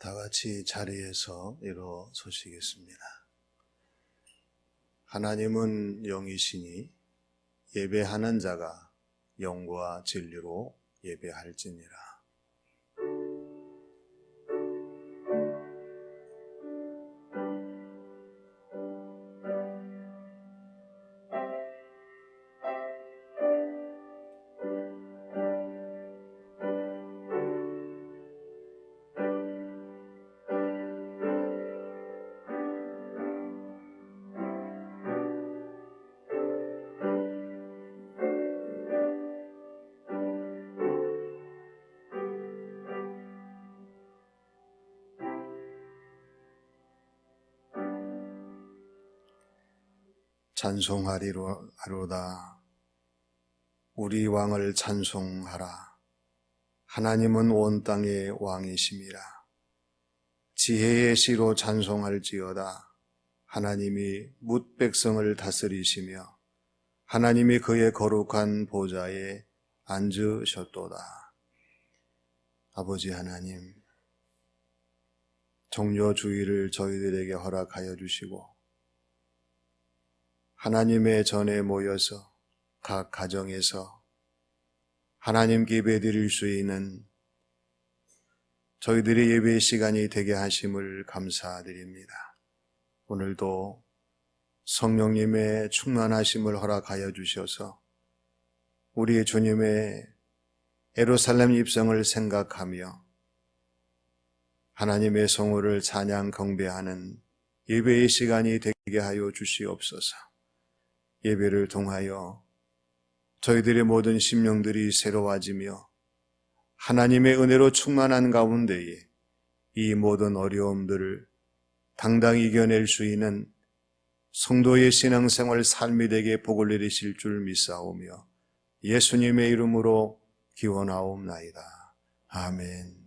다 같이 자리에서 일어서시겠습니다. 하나님은 영이시니 예배하는 자가 영과 진리로 예배할지니라. 찬송하리로다. 우리 왕을 찬송하라. 하나님은 온 땅의 왕이심이라. 지혜의 시로 찬송할지어다. 하나님이 뭇 백성을 다스리시며 하나님이 그의 거룩한 보좌에 앉으셨도다. 아버지 하나님, 종려주의를 저희들에게 허락하여 주시고 하나님의 전에 모여서 각 가정에서 하나님께 예배드릴 수 있는 저희들의 예배 시간이 되게 하심을 감사드립니다. 오늘도 성령님의 충만하심을 허락하여 주셔서 우리 주님의 예루살렘 입성을 생각하며 하나님의 성호를 찬양 경배하는 예배의 시간이 되게 하여 주시옵소서. 예배를 통하여 저희들의 모든 심령들이 새로워지며 하나님의 은혜로 충만한 가운데에 이 모든 어려움들을 당당히 이겨낼 수 있는 성도의 신앙생활 삶이 되게 복을 내리실 줄 믿사오며 예수님의 이름으로 기원하옵나이다. 아멘.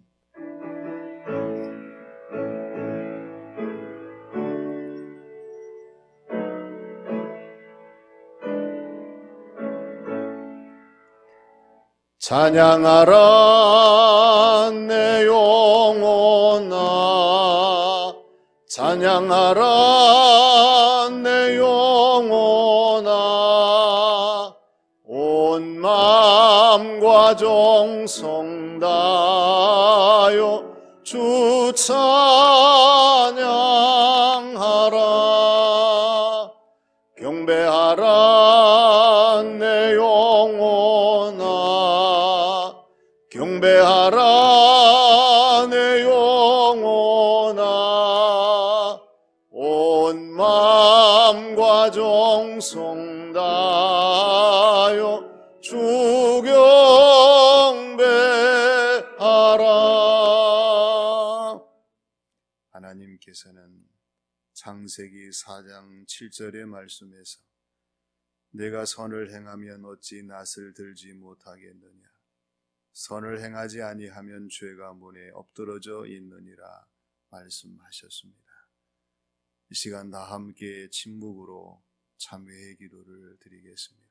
찬양하라 내 영혼아, 찬양하라 내 영혼아, 온 마음과 정성 다하여 주 찬양하라. 경배하라 내 영혼아, 경배하라 내 영혼아, 온 마음과 정성 다하여 주 경배하라. 하나님께서는 창세기 4장 7절의 말씀에서 내가 선을 행하면 어찌 낯을 들지 못하겠느냐, 선을 행하지 아니하면 죄가 문에 엎드러져 있느니라 말씀하셨습니다. 이 시간 다 함께 침묵으로 참회의 기도를 드리겠습니다.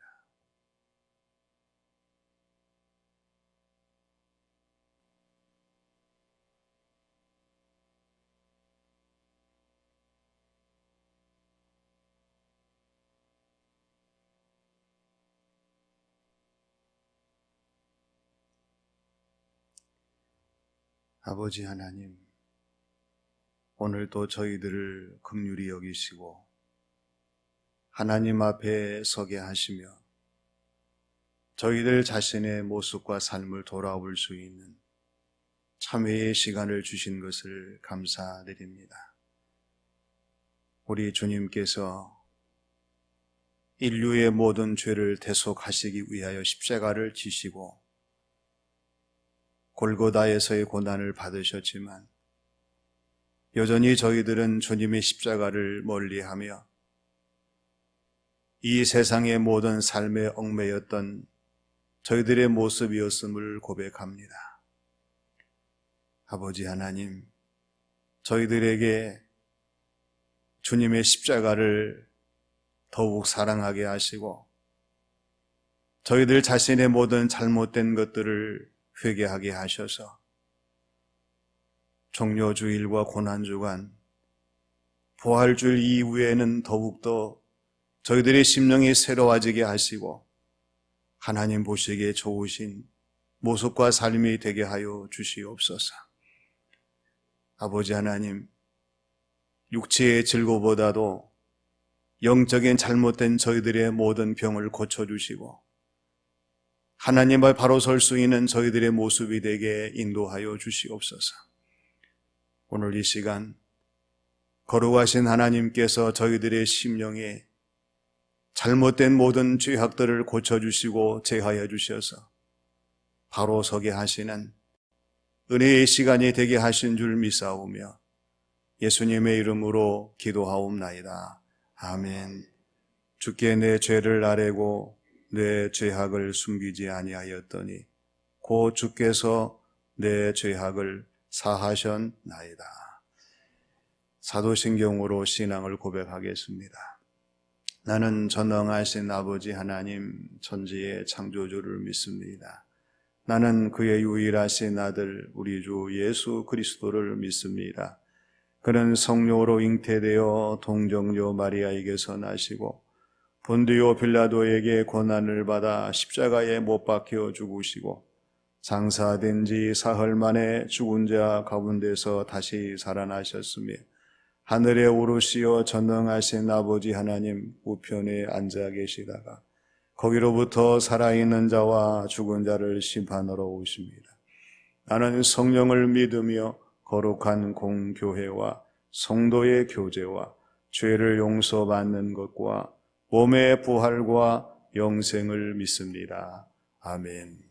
아버지 하나님, 오늘도 저희들을 긍휼히 여기시고 하나님 앞에 서게 하시며 저희들 자신의 모습과 삶을 돌아볼 수 있는 참회의 시간을 주신 것을 감사드립니다. 우리 주님께서 인류의 모든 죄를 대속하시기 위하여 십자가를 지시고 골고다에서의 고난을 받으셨지만 여전히 저희들은 주님의 십자가를 멀리하며 이 세상의 모든 삶에 얽매였던 저희들의 모습이었음을 고백합니다. 아버지 하나님, 저희들에게 주님의 십자가를 더욱 사랑하게 하시고 저희들 자신의 모든 잘못된 것들을 회개하게 하셔서 종려주일과 고난주간, 부활주일 이후에는 더욱더 저희들의 심령이 새로워지게 하시고 하나님 보시기에 좋으신 모습과 삶이 되게 하여 주시옵소서. 아버지 하나님, 육체의 질고보다도 영적인 잘못된 저희들의 모든 병을 고쳐주시고 하나님을 바로 설 수 있는 저희들의 모습이 되게 인도하여 주시옵소서. 오늘 이 시간 거룩하신 하나님께서 저희들의 심령에 잘못된 모든 죄악들을 고쳐주시고 제하여 주셔서 바로 서게 하시는 은혜의 시간이 되게 하신 줄 믿사오며 예수님의 이름으로 기도하옵나이다. 아멘. 주께 내 죄를 아뢰고 내 죄악을 숨기지 아니하였더니 곧 주께서 내 죄악을 사하셨나이다. 사도신경으로 신앙을 고백하겠습니다. 나는 전능하신 아버지 하나님 천지의 창조주를 믿습니다. 나는 그의 유일하신 아들 우리 주 예수 그리스도를 믿습니다. 그는 성령으로 잉태되어 동정녀 마리아에게서 나시고 본디오 빌라도에게 고난을 받아 십자가에 못 박혀 죽으시고 장사된 지 사흘 만에 죽은 자 가운데서 다시 살아나셨으며 하늘에 오르시어 전능하신 아버지 하나님 우편에 앉아 계시다가 거기로부터 살아있는 자와 죽은 자를 심판하러 오십니다. 나는 성령을 믿으며 거룩한 공교회와 성도의 교제와 죄를 용서받는 것과 몸의 부활과 영생을 믿습니다. 아멘.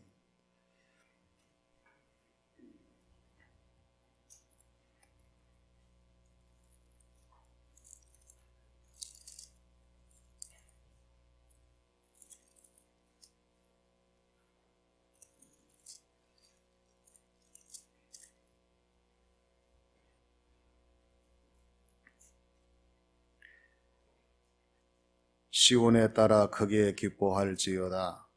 시온에 따라 크게 기뻐할지어다.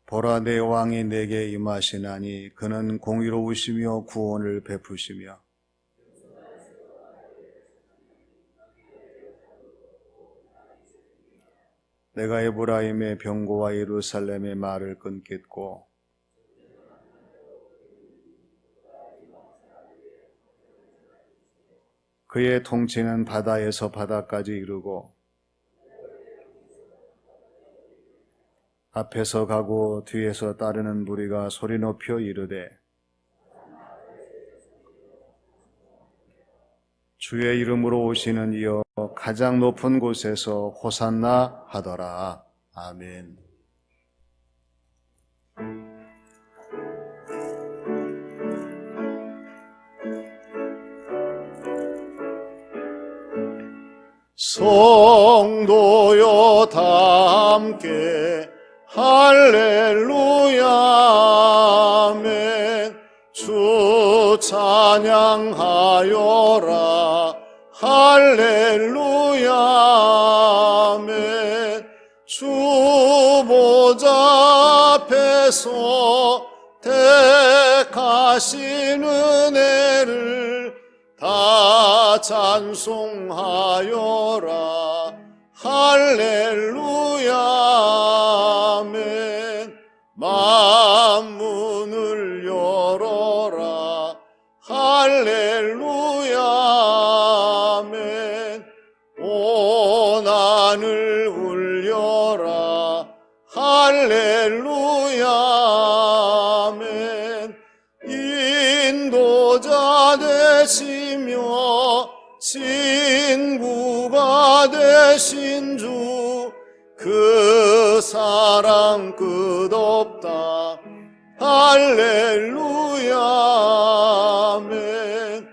보라 내 왕이 내게 임하시나니 그는 공의로우시며 구원을 베푸시며 내가 에브라임의 병고와 예루살렘의 말을 끊겠고 그의 통치는 바다에서 바다까지 이르고 앞에서 가고 뒤에서 따르는 무리가 소리 높여 이르되 주의 이름으로 오시는 이여 가장 높은 곳에서 호산나 하더라. 아멘. 성도여 다 함께 할렐루야 아멘. 주 찬양하여라 할렐루야 아멘. 주 보좌 앞에서 택하신 은혜를 다 찬송하여라 할렐루야 아멘. 만문을 열어라 할렐루야 아멘. 온 하늘 울려라 할렐루야 아멘. 인도자 되시며 친구가 되신 주 그 사랑 끝없다 할렐루야 아멘.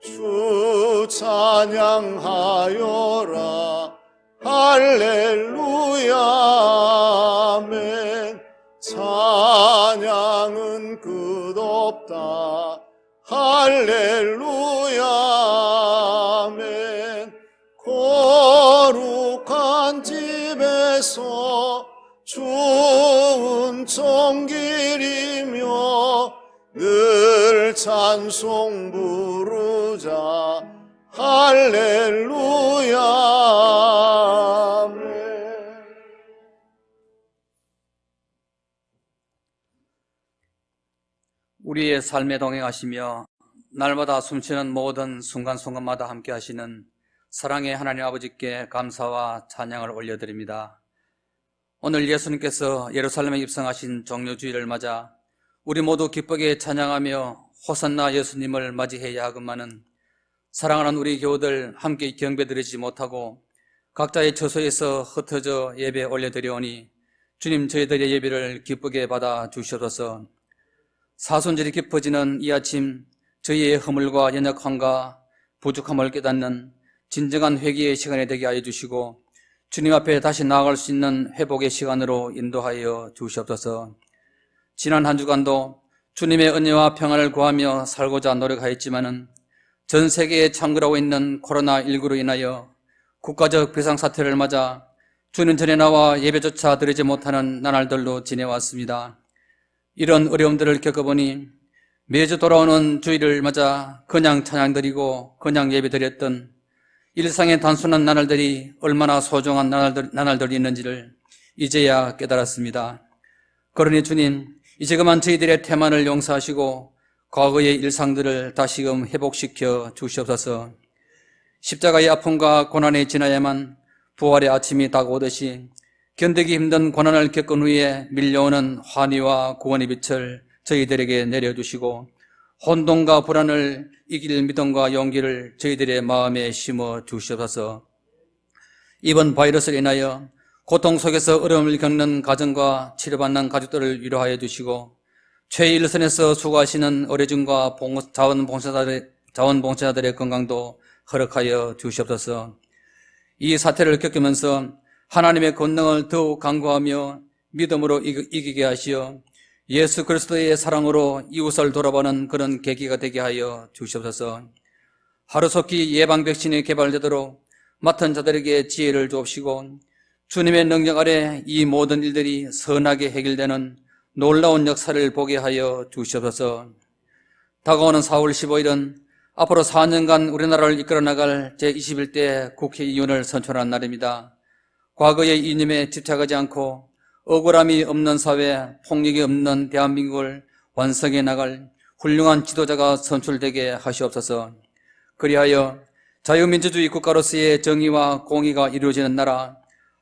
주 찬양하여라 할렐루야 아멘. 찬양은 끝없다 할렐루야 아멘. 거룩한 집에서 좋은 청길이며 늘 찬송 부르자. 할렐루야. 아멘. 우리의 삶에 동행하시며 날마다 숨쉬는 모든 순간순간마다 함께 하시는 사랑의 하나님 아버지께 감사와 찬양을 올려드립니다. 오늘 예수님께서 예루살렘에 입성하신 종료주일을 맞아 우리 모두 기쁘게 찬양하며 호산나 예수님을 맞이해야 하건만은 사랑하는 우리 교우들 함께 경배드리지 못하고 각자의 처소에서 흩어져 예배 올려드리오니 주님, 저희들의 예배를 기쁘게 받아 주시옵소서. 사순절이 깊어지는 이 아침 저희의 허물과 연약함과 부족함을 깨닫는 진정한 회개의 시간이 되게 하여 주시고 주님 앞에 다시 나아갈 수 있는 회복의 시간으로 인도하여 주시옵소서. 지난 한 주간도 주님의 은혜와 평안을 구하며 살고자 노력하였지만은 전 세계에 창궐하고 있는 코로나19로 인하여 국가적 비상사태를 맞아 주님 전에 나와 예배조차 드리지 못하는 나날들로 지내왔습니다. 이런 어려움들을 겪어보니 매주 돌아오는 주일을 맞아 그냥 찬양드리고 그냥 예배드렸던 일상의 단순한 나날들이 얼마나 소중한 나날들이 있는지를 이제야 깨달았습니다. 그러니 주님, 이제 그만 저희들의 태만을 용서하시고 과거의 일상들을 다시금 회복시켜 주시옵소서. 십자가의 아픔과 고난에 지나야만 부활의 아침이 다가오듯이 견디기 힘든 고난을 겪은 후에 밀려오는 환희와 구원의 빛을 저희들에게 내려주시고 혼돈과 불안을 이길 믿음과 용기를 저희들의 마음에 심어 주시옵소서. 이번 바이러스로 인하여 고통 속에서 어려움을 겪는 가정과 치료받는 가족들을 위로하여 주시고 최일선에서 수고하시는 의료진과 자원봉사자들의 건강도 허락하여 주시옵소서. 이 사태를 겪으면서 하나님의 권능을 더욱 강구하며 믿음으로 이기게 하시어 예수 그리스도의 사랑으로 이웃을 돌아보는 그런 계기가 되게 하여 주시옵소서. 하루속히 예방 백신이 개발되도록 맡은 자들에게 지혜를 주옵시고 주님의 능력 아래 이 모든 일들이 선하게 해결되는 놀라운 역사를 보게 하여 주시옵소서. 다가오는 4월 15일은 앞으로 4년간 우리나라를 이끌어 나갈 제21대 국회의원을 선출한 날입니다. 과거의 이념에 집착하지 않고 억울함이 없는 사회, 폭력이 없는 대한민국을 완성해 나갈 훌륭한 지도자가 선출되게 하시옵소서. 그리하여 자유민주주의 국가로서의 정의와 공의가 이루어지는 나라,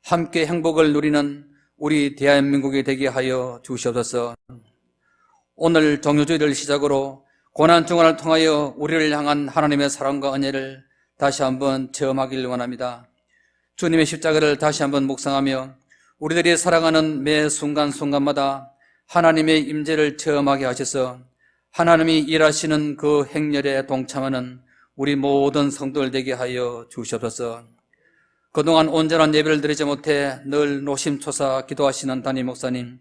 함께 행복을 누리는 우리 대한민국이 되게 하여 주시옵소서. 오늘 종료주일을 시작으로 고난중환을 통하여 우리를 향한 하나님의 사랑과 은혜를 다시 한번 체험하길 원합니다. 주님의 십자가를 다시 한번 묵상하며 우리들이 살아가는 매 순간순간마다 하나님의 임재를 체험하게 하셔서 하나님이 일하시는 그 행렬에 동참하는 우리 모든 성도들 되게 하여 주시옵소서. 그동안 온전한 예배를 드리지 못해 늘 노심초사 기도하시는 담임 목사님,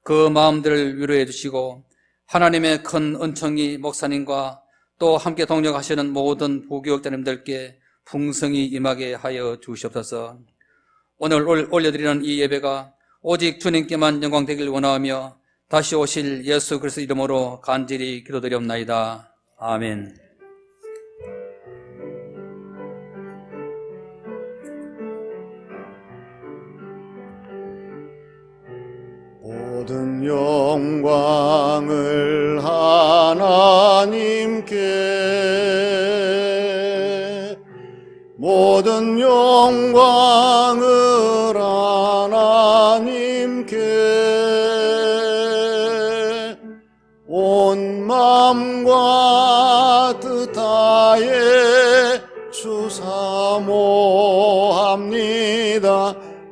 그 마음들을 위로해 주시고 하나님의 큰 은총이 목사님과 또 함께 동력하시는 모든 부교육자님들께 풍성히 임하게 하여 주시옵소서. 오늘 올려드리는 이 예배가 오직 주님께만 영광 되길 원하며 다시 오실 예수 그리스도 이름으로 간절히 기도드리옵나이다. 아멘. 모든 영광을 하나님께, 모든 영광을 하나님께, 온 마음과 뜻 다해 주사모합니다.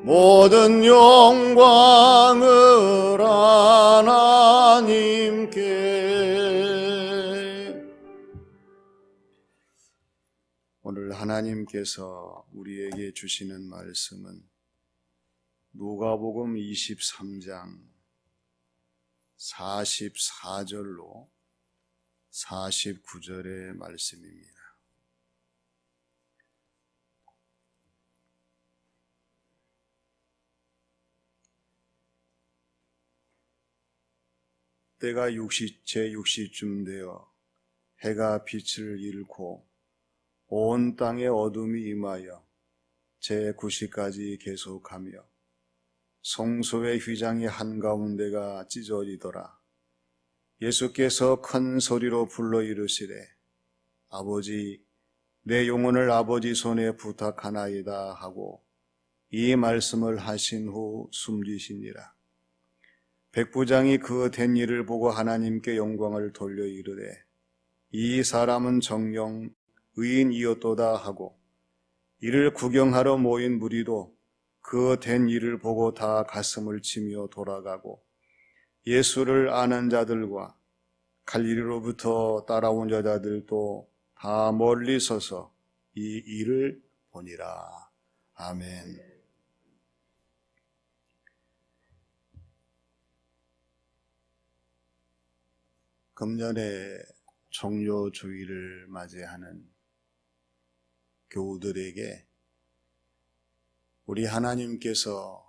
모든 영광을 하나님께. 오늘 하나님께서 우리에게 주시는 말씀은 누가복음 23장 44절로 49절의 말씀입니다. 때가 제6시쯤 되어 해가 빛을 잃고 온 땅에 어둠이 임하여 제9시까지 계속하며 성소의 휘장이 한가운데가 찢어지더라. 예수께서 큰 소리로 불러 이르시되 아버지, 내 영혼을 아버지 손에 부탁하나이다 하고 이 말씀을 하신 후 숨지시니라. 백부장이 그 된 일을 보고 하나님께 영광을 돌려 이르되 이 사람은 정녕 의인이었도다 하고 이를 구경하러 모인 무리도 그 된 일을 보고 다 가슴을 치며 돌아가고 예수를 아는 자들과 갈릴리로부터 따라온 여자들도 다 멀리 서서 이 일을 보니라. 아멘. 금년에 종료주일을 맞이하는 교우들에게 우리 하나님께서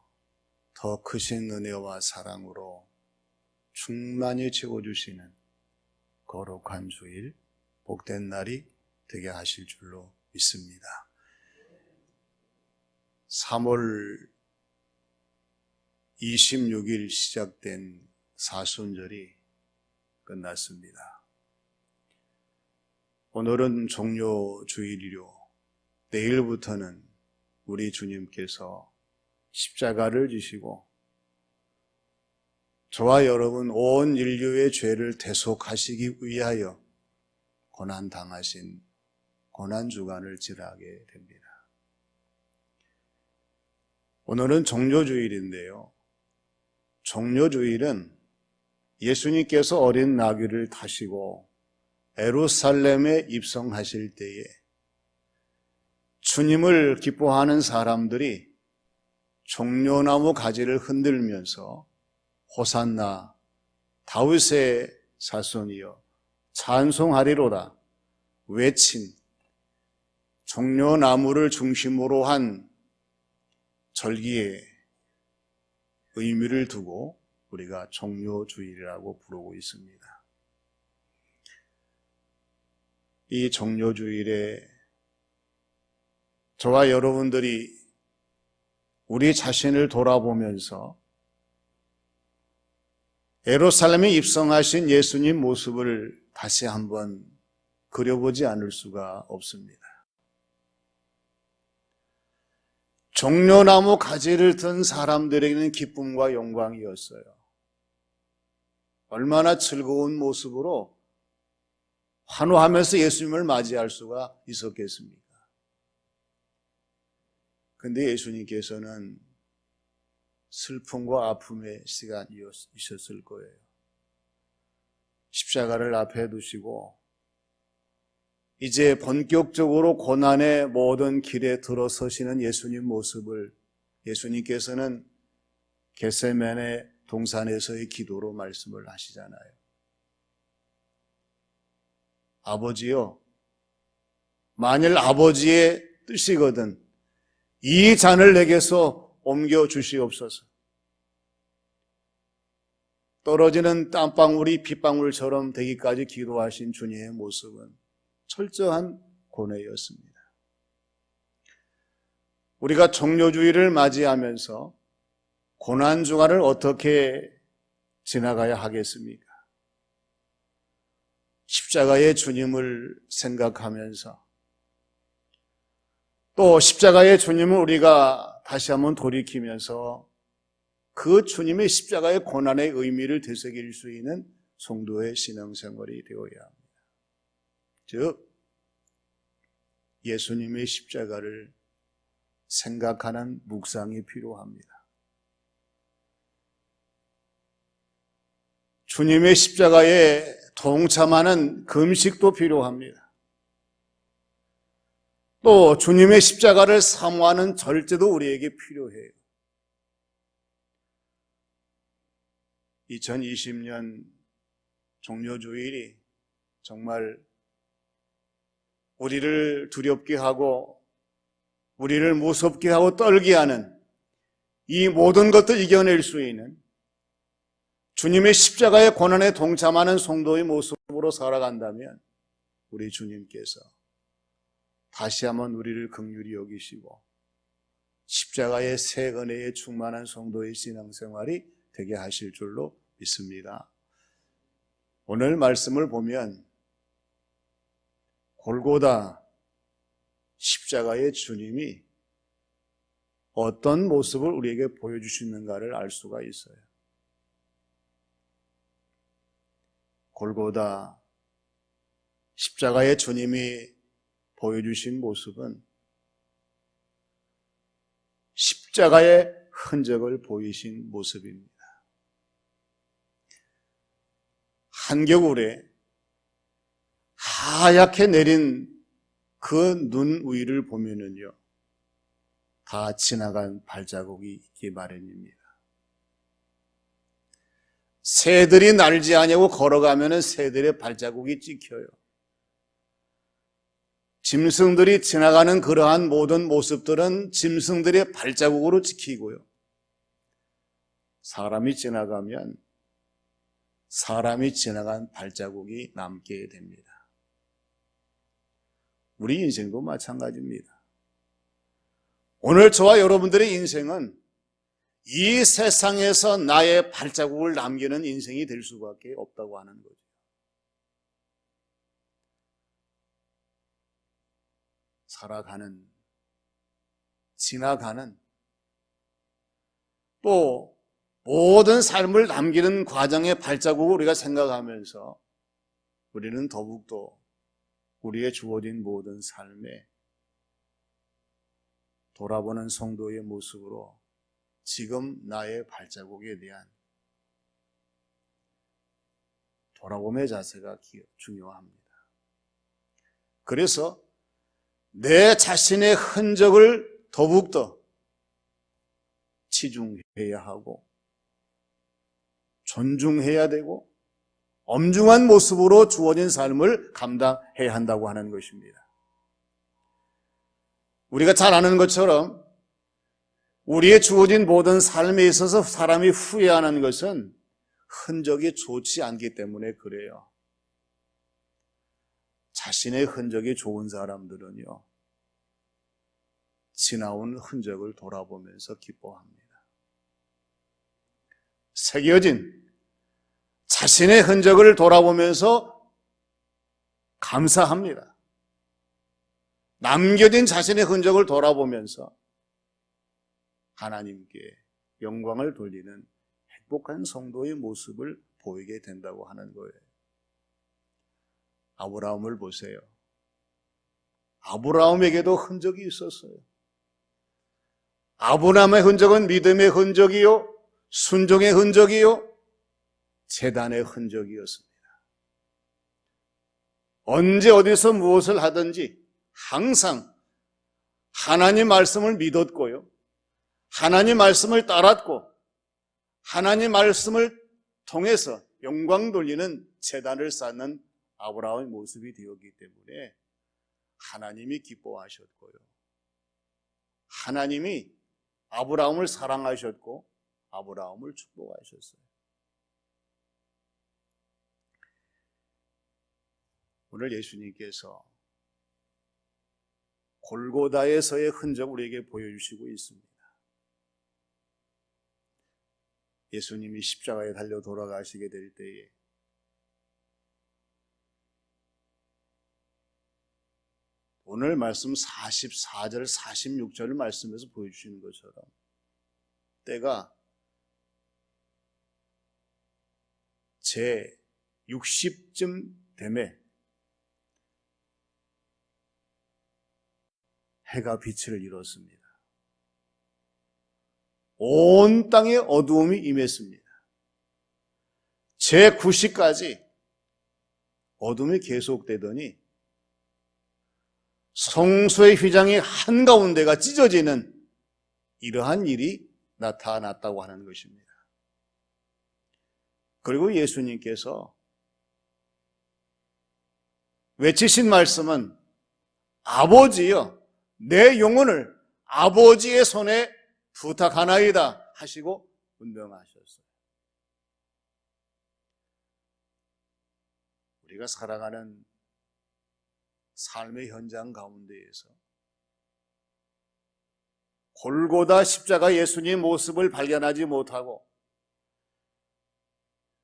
더 크신 은혜와 사랑으로 충만히 채워주시는 거룩한 주일, 복된 날이 되게 하실 줄로 믿습니다. 3월 26일 시작된 사순절이 끝났습니다. 오늘은 종료주일이요. 내일부터는 우리 주님께서 십자가를 지시고 저와 여러분 온 인류의 죄를 대속하시기 위하여 고난당하신 고난주간을 지나게 됩니다. 오늘은 종료주일인데요. 종료주일은 예수님께서 어린 나귀를 타시고 예루살렘에 입성하실 때에 주님을 기뻐하는 사람들이 종려나무 가지를 흔들면서 호산나 다윗의 자손이여 찬송하리로다 외친 종려나무를 중심으로 한 절기의 의미를 두고 우리가 종료주일이라고 부르고 있습니다. 이 종료주일에 저와 여러분들이 우리 자신을 돌아보면서 예루살렘에 입성하신 예수님 모습을 다시 한번 그려보지 않을 수가 없습니다. 종려나무 가지를 든 사람들에게는 기쁨과 영광이었어요. 얼마나 즐거운 모습으로 환호하면서 예수님을 맞이할 수가 있었겠습니까? 그런데 예수님께서는 슬픔과 아픔의 시간이셨을 거예요. 십자가를 앞에 두시고 이제 본격적으로 고난의 모든 길에 들어서시는 예수님 모습을 예수님께서는 겟세마네 동산에서의 기도로 말씀을 하시잖아요. 아버지요, 만일 아버지의 뜻이거든 이 잔을 내게서 옮겨 주시옵소서. 떨어지는 땀방울이 빗방울처럼 되기까지 기도하신 주님의 모습은 철저한 고뇌였습니다. 우리가 종료주일을 맞이하면서 고난주간을 어떻게 지나가야 하겠습니까? 십자가의 주님을 생각하면서 또 십자가의 주님을 우리가 다시 한번 돌이키면서 그 주님의 십자가의 고난의 의미를 되새길 수 있는 성도의 신앙생활이 되어야 합니다. 즉 예수님의 십자가를 생각하는 묵상이 필요합니다. 주님의 십자가에 동참하는 금식도 필요합니다. 또 주님의 십자가를 사모하는 절제도 우리에게 필요해요. 2020년 종료주일이 정말 우리를 두렵게 하고 우리를 무섭게 하고 떨게 하는 이 모든 것들 이겨낼 수 있는 주님의 십자가의 고난에 동참하는 성도의 모습으로 살아간다면 우리 주님께서 다시 한번 우리를 긍휼히 여기시고 십자가의 새 은혜에 충만한 성도의 신앙생활이 되게 하실 줄로 믿습니다. 오늘 말씀을 보면 골고다 십자가의 주님이 어떤 모습을 우리에게 보여주시는가를 알 수가 있어요. 골고다 십자가의 주님이 보여주신 모습은 십자가의 흔적을 보이신 모습입니다. 한겨울에 하얗게 내린 그 눈 위를 보면은요, 다 지나간 발자국이 있기 마련입니다. 새들이 날지 않냐고 걸어가면은 새들의 발자국이 찍혀요. 짐승들이 지나가는 그러한 모든 모습들은 짐승들의 발자국으로 찍히고요. 사람이 지나가면 사람이 지나간 발자국이 남게 됩니다. 우리 인생도 마찬가지입니다. 오늘 저와 여러분들의 인생은 이 세상에서 나의 발자국을 남기는 인생이 될 수밖에 없다고 하는 거죠. 살아가는, 지나가는, 또 모든 삶을 남기는 과정의 발자국을 우리가 생각하면서 우리는 더욱더 우리의 주어진 모든 삶에 돌아보는 성도의 모습으로 지금 나의 발자국에 대한 돌아봄의 자세가 중요합니다. 그래서 내 자신의 흔적을 더욱더 치중해야 하고 존중해야 되고 엄중한 모습으로 주어진 삶을 감당해야 한다고 하는 것입니다. 우리가 잘 아는 것처럼 우리의 주어진 모든 삶에 있어서 사람이 후회하는 것은 흔적이 좋지 않기 때문에 그래요. 자신의 흔적이 좋은 사람들은요, 지나온 흔적을 돌아보면서 기뻐합니다. 새겨진 자신의 흔적을 돌아보면서 감사합니다. 남겨진 자신의 흔적을 돌아보면서 하나님께 영광을 돌리는 행복한 성도의 모습을 보이게 된다고 하는 거예요. 아브라함을 보세요. 아브라함에게도 흔적이 있었어요. 아브라함의 흔적은 믿음의 흔적이요, 순종의 흔적이요, 재단의 흔적이었습니다. 언제 어디서 무엇을 하든지 항상 하나님 말씀을 믿었고요, 하나님 말씀을 따랐고 하나님 말씀을 통해서 영광 돌리는 재단을 쌓는 아브라함의 모습이 되었기 때문에 하나님이 기뻐하셨고요, 하나님이 아브라함을 사랑하셨고 아브라함을 축복하셨어요. 오늘 예수님께서 골고다에서의 흔적 우리에게 보여주시고 있습니다. 예수님이 십자가에 달려 돌아가시게 될 때에 오늘 말씀 44절, 46절 말씀에서 보여주시는 것처럼 때가 제 60쯤 되매 해가 빛을 잃었습니다. 온 땅에 어두움이 임했습니다. 제 90까지 어둠이 계속되더니 성소의 휘장이 한가운데가 찢어지는 이러한 일이 나타났다고 하는 것입니다. 그리고 예수님께서 외치신 말씀은 아버지여, 내 영혼을 아버지의 손에 부탁하나이다 하시고 운명하셨어요. 우리가 살아가는 삶의 현장 가운데에서 골고다 십자가 예수님 모습을 발견하지 못하고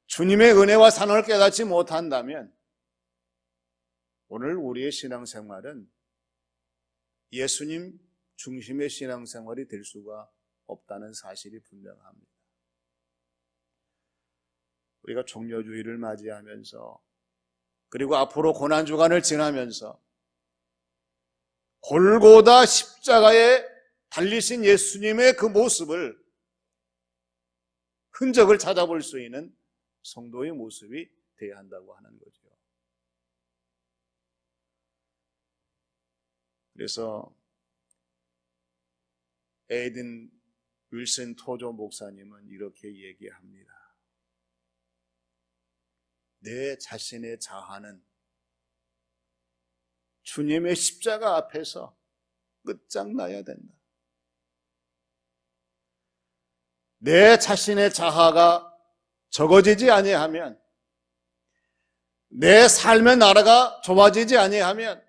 주님의 은혜와 사랑을 깨닫지 못한다면 오늘 우리의 신앙생활은 예수님 중심의 신앙생활이 될 수가 없다는 사실이 분명합니다. 우리가 종려주의를 맞이하면서 그리고 앞으로 고난주간을 지나면서 골고다 십자가에 달리신 예수님의 그 모습을 흔적을 찾아볼 수 있는 성도의 모습이 되어야 한다고 하는 거죠. 그래서 에이든 윌슨 토조 목사님은 이렇게 얘기합니다. 내 자신의 자아는 주님의 십자가 앞에서 끝장나야 된다. 내 자신의 자아가 적어지지 아니하면, 내 삶의 나라가 좁아지지 아니하면,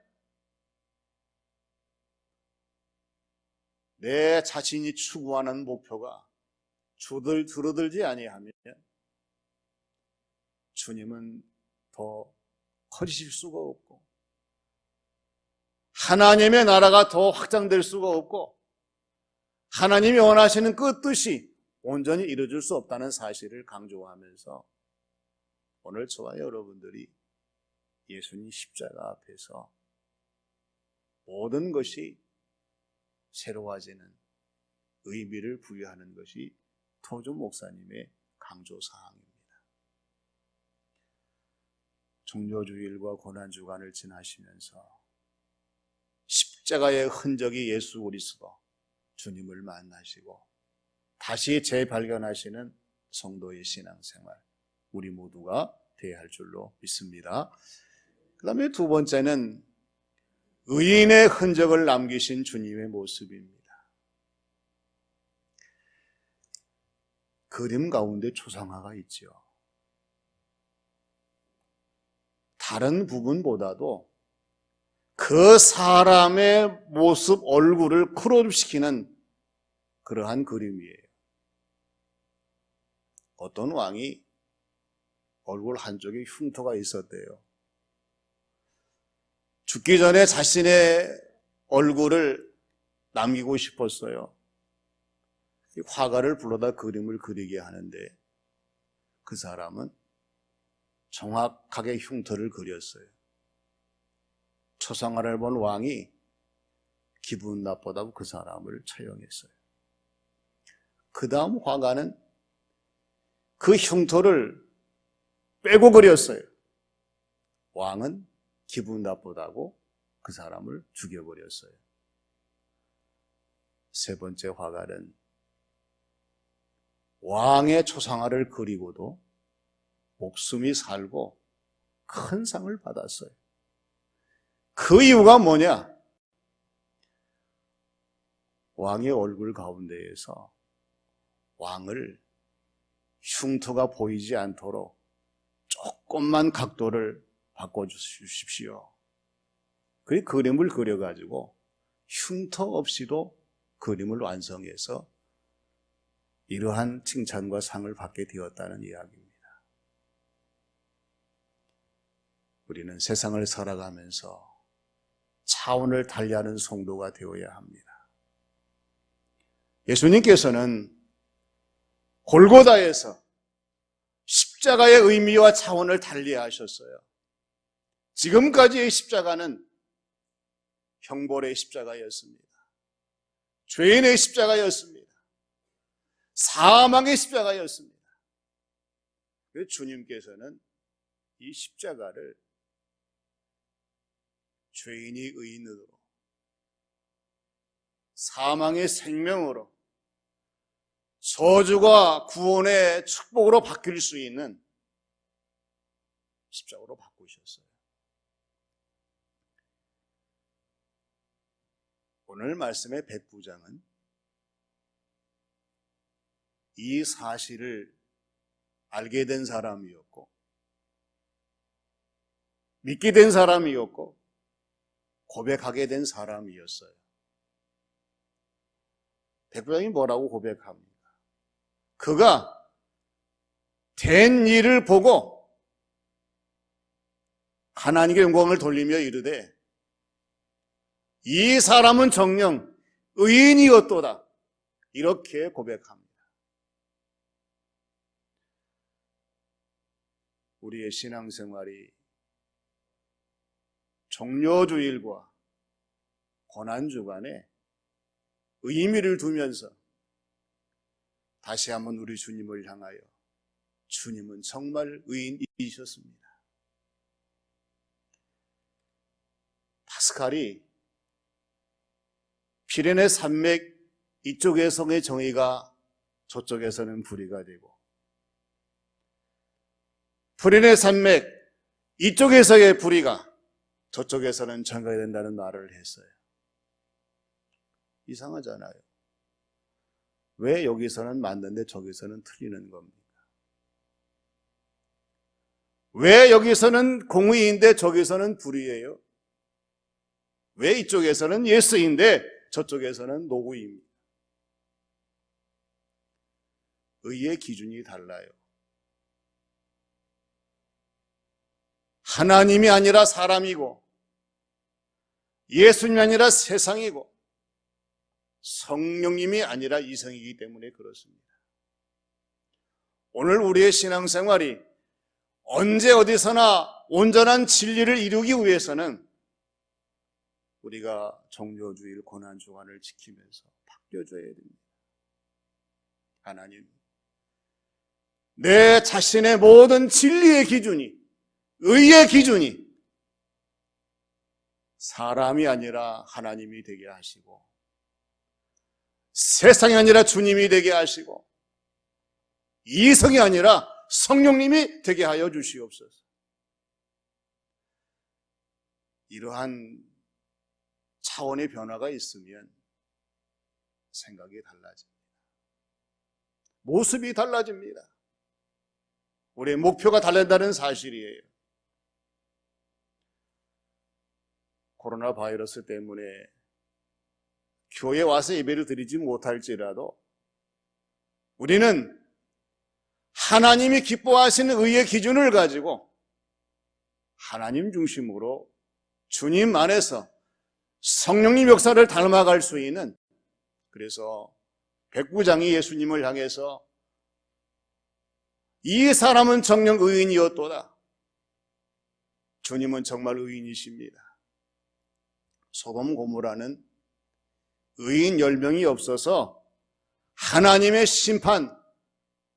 내 자신이 추구하는 목표가 줄어들지 아니하면 주님은 더 커지실 수가 없고 하나님의 나라가 더 확장될 수가 없고 하나님이 원하시는 그 뜻이 온전히 이루어질 수 없다는 사실을 강조하면서 오늘 저와 여러분들이 예수님 십자가 앞에서 모든 것이 새로워지는 의미를 부여하는 것이 토조 목사님의 강조사항입니다. 종려주일과 고난주간을 지나시면서 십자가의 흔적이 예수 그리스도 주님을 만나시고 다시 재발견하시는 성도의 신앙생활 우리 모두가 되어야 할 줄로 믿습니다. 그 다음에 두 번째는 의인의 흔적을 남기신 주님의 모습입니다. 그림 가운데 초상화가 있죠. 다른 부분보다도 그 사람의 모습, 얼굴을 크롭시키는 그러한 그림이에요. 어떤 왕이 얼굴 한쪽에 흉터가 있었대요. 죽기 전에 자신의 얼굴을 남기고 싶었어요. 화가를 불러다 그림을 그리게 하는데 그 사람은 정확하게 흉터를 그렸어요. 초상화를 본 왕이 기분 나쁘다고 그 사람을 처형했어요. 그 다음 화가는 그 흉터를 빼고 그렸어요. 왕은 기분 나쁘다고 그 사람을 죽여버렸어요. 세 번째 화가는 왕의 초상화를 그리고도 목숨이 살고 큰 상을 받았어요. 그 이유가 뭐냐? 왕의 얼굴 가운데에서 왕을 흉터가 보이지 않도록 조금만 각도를 바꿔주십시오. 그 그림을 그려가지고 흉터 없이도 그림을 완성해서 이러한 칭찬과 상을 받게 되었다는 이야기입니다. 우리는 세상을 살아가면서 차원을 달리하는 성도가 되어야 합니다. 예수님께서는 골고다에서 십자가의 의미와 차원을 달리하셨어요. 지금까지의 십자가는 형벌의 십자가였습니다. 죄인의 십자가였습니다. 사망의 십자가였습니다. 그래서 주님께서는 이 십자가를 죄인이 의인으로, 사망의 생명으로, 저주가 구원의 축복으로 바뀔 수 있는 십자가로 바꾸셨어요. 오늘 말씀의 백부장은 이 사실을 알게 된 사람이었고 믿게 된 사람이었고 고백하게 된 사람이었어요. 백부장이 뭐라고 고백합니까? 그가 된 일을 보고 하나님께 영광을 돌리며 이르되 이 사람은 정녕 의인이었도다. 이렇게 고백합니다. 우리의 신앙생활이 종료주일과 고난주간에 의미를 두면서 다시 한번 우리 주님을 향하여 주님은 정말 의인이셨습니다. 파스칼이 피레네 산맥 이쪽에서의 정의가 저쪽에서는 불의가 되고 피레네 산맥 이쪽에서의 불의가 저쪽에서는 정의가 된다는 말을 했어요. 이상하잖아요. 왜 여기서는 맞는데 저기서는 틀리는 겁니까? 왜 여기서는 공의인데 저기서는 불의예요? 왜 이쪽에서는 예스인데 저쪽에서는 노구입니다? 의의 기준이 달라요. 하나님이 아니라 사람이고 예수님이 아니라 세상이고 성령님이 아니라 이성이기 때문에 그렇습니다. 오늘 우리의 신앙생활이 언제 어디서나 온전한 진리를 이루기 위해서는 우리가 종료주일 고난주간을 지키면서 바뀌어줘야 됩니다. 하나님, 내 자신의 모든 진리의 기준이, 의의 기준이 사람이 아니라 하나님이 되게 하시고 세상이 아니라 주님이 되게 하시고 이성이 아니라 성령님이 되게 하여 주시옵소서. 이러한 차원의 변화가 있으면 생각이 달라집니다. 모습이 달라집니다. 우리의 목표가 달라진다는 사실이에요. 코로나 바이러스 때문에 교회에 와서 예배를 드리지 못할지라도 우리는 하나님이 기뻐하시는 의의 기준을 가지고 하나님 중심으로 주님 안에서 성령님 역사를 닮아갈 수 있는, 그래서 백부장이 예수님을 향해서 이 사람은 정녕 의인이었도다. 주님은 정말 의인이십니다. 소돔 고모라는 의인 10명이 없어서 하나님의 심판,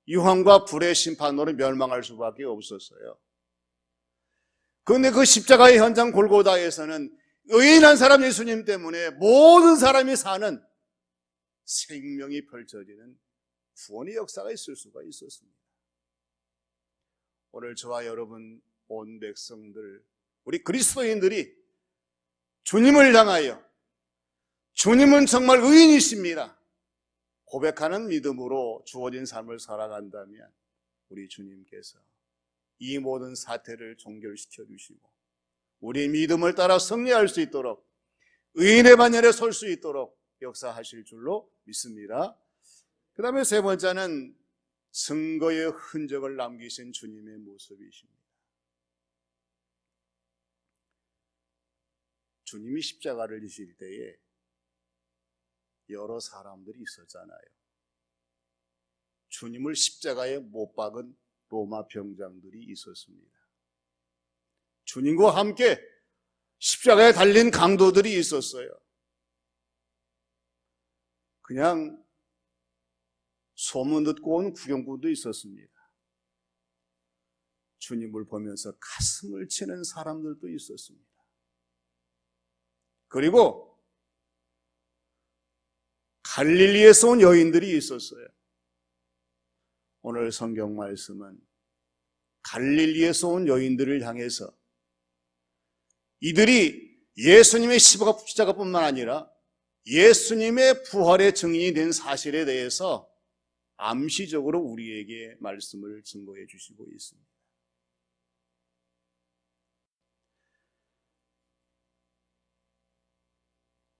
유황과 불의 심판으로 멸망할 수밖에 없었어요. 그런데 그 십자가의 현장 골고다에서는 의인한 사람 예수님 때문에 모든 사람이 사는 생명이 펼쳐지는 구원의 역사가 있을 수가 있었습니다. 오늘 저와 여러분 온 백성들, 우리 그리스도인들이 주님을 향하여 주님은 정말 의인이십니다 고백하는 믿음으로 주어진 삶을 살아간다면 우리 주님께서 이 모든 사태를 종결시켜 주시고 우리의 믿음을 따라 승리할 수 있도록 의인의 반열에 설 수 있도록 역사하실 줄로 믿습니다. 그 다음에 세 번째는 증거의 흔적을 남기신 주님의 모습이십니다. 주님이 십자가를 지실 때에 여러 사람들이 있었잖아요. 주님을 십자가에 못 박은 로마 병장들이 있었습니다. 주님과 함께 십자가에 달린 강도들이 있었어요. 그냥 소문 듣고 온 구경꾼도 있었습니다. 주님을 보면서 가슴을 치는 사람들도 있었습니다. 그리고 갈릴리에서 온 여인들이 있었어요. 오늘 성경 말씀은 갈릴리에서 온 여인들을 향해서 이들이 예수님의 십자가뿐만 아니라 예수님의 부활의 증인이 된 사실에 대해서 암시적으로 우리에게 말씀을 증거해 주시고 있습니다.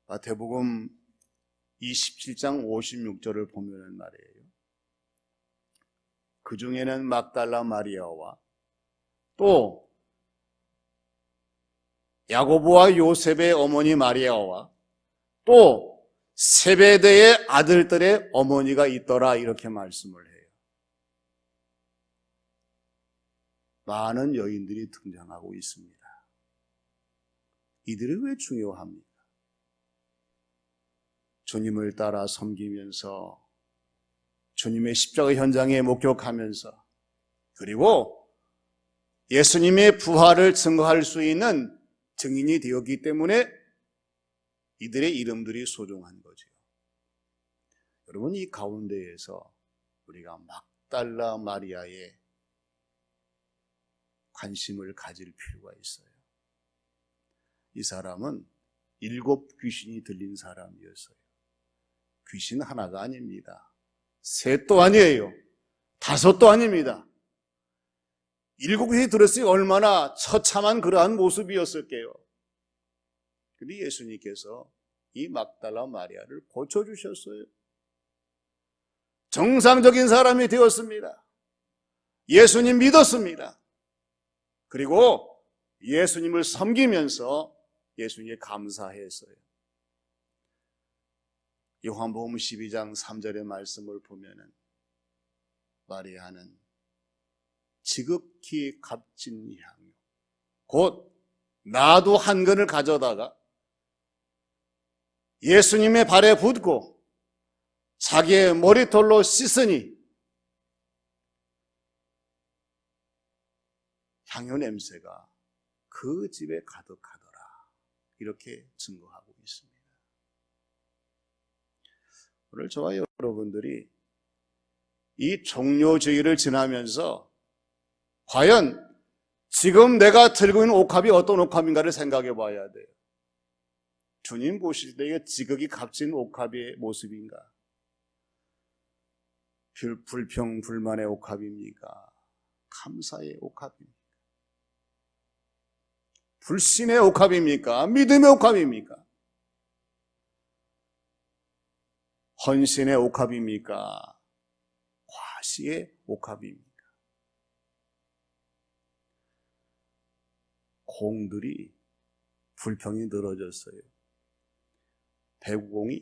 마태복음 27장 56절을 보면은 말이에요. 그 중에는 막달라 마리아와 또 야고보와 요셉의 어머니 마리아와 또 세베대의 아들들의 어머니가 있더라 이렇게 말씀을 해요. 많은 여인들이 등장하고 있습니다. 이들이 왜 중요합니까? 주님을 따라 섬기면서 주님의 십자가 현장에 목격하면서 그리고 예수님의 부활을 증거할 수 있는 증인이 되었기 때문에 이들의 이름들이 소중한 거죠. 여러분, 이 가운데에서 우리가 막달라 마리아의 관심을 가질 필요가 있어요. 이 사람은 7 귀신이 들린 사람이었어요. 귀신 하나가 아닙니다. 3도 아니에요. 5도 아닙니다. 7 귀신이 들었으니 얼마나 처참한 그러한 모습이었을게요. 그런데 예수님께서 이 막달라 마리아를 고쳐주셨어요. 정상적인 사람이 되었습니다. 예수님 믿었습니다. 그리고 예수님을 섬기면서 예수님께 감사했어요. 요한복음 12장 3절의 말씀을 보면은 마리아는 지극히 값진 향유 곧 나도 한 근을 가져다가 예수님의 발에 붓고 자기의 머리털로 씻으니 향유 냄새가 그 집에 가득하더라 이렇게 증거하고 있습니다. 오늘 저와 여러분들이 이 종료주의를 지나면서 과연 지금 내가 들고 있는 옥합이 어떤 옥합인가를 생각해 봐야 돼요. 주님 보실 때 이게 지극히 값진 옥합의 모습인가? 불평, 불만의 옥합입니까? 감사의 옥합입니까? 불신의 옥합입니까? 믿음의 옥합입니까? 헌신의 옥합입니까? 과시의 옥합입니까? 공들이 불평이 늘어졌어요. 배구공이